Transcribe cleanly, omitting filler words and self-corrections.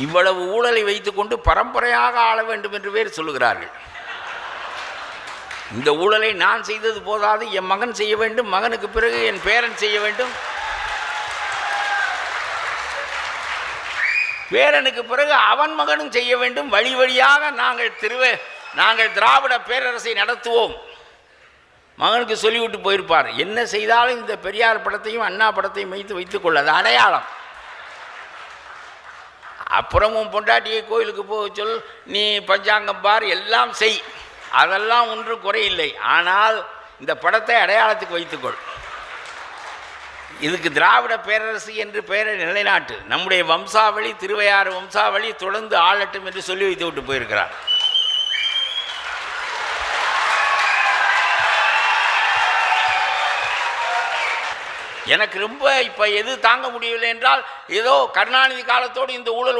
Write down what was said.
இவ்வளவு ஊழலை வைத்துக்கொண்டு பரம்பரையாக ஆள வேண்டும் என்று பேர் சொல்லுகிறார்கள். இந்த ஊழலை நான் செய்தது போதாது, என் மகன் செய்ய வேண்டும், மகனுக்கு பிறகு என் பேரன் செய்ய வேண்டும், பேரனுக்கு பிறகு அவன் மகனும் செய்ய வேண்டும், வழி வழியாக நாங்கள் திராவிட பேரரசை நடத்துவோம். மகனுக்கு சொல்லிவிட்டு போயிருப்பார். என்ன செய்தாலும் இந்த பெரியார் படத்தையும் அண்ணா படத்தையும் வைத்துக் கொள்ள, அது அடையாளம். அப்புறமும் பொண்டாட்டியை கோயிலுக்கு போக சொல், நீ பஞ்சாங்கம் பார், எல்லாம் செய், அதெல்லாம் ஒன்றும் குறையில்லை. ஆனால் இந்த படத்தை அடையாளத்துக்கு வைத்துக்கொள். இதுக்கு திராவிட பேரரசு என்று பெயரை நிலைநாட்டு, நம்முடைய வம்சாவளி திருவையாறு வம்சாவளி தொடர்ந்து ஆளட்டும் என்று சொல்லி வைத்து விட்டு போயிருக்கிறார். எனக்கு ரொம்ப இப்போ எது தாங்க முடியவில்லை என்றால், ஏதோ கருணாநிதி காலத்தோடு இந்த ஊழல்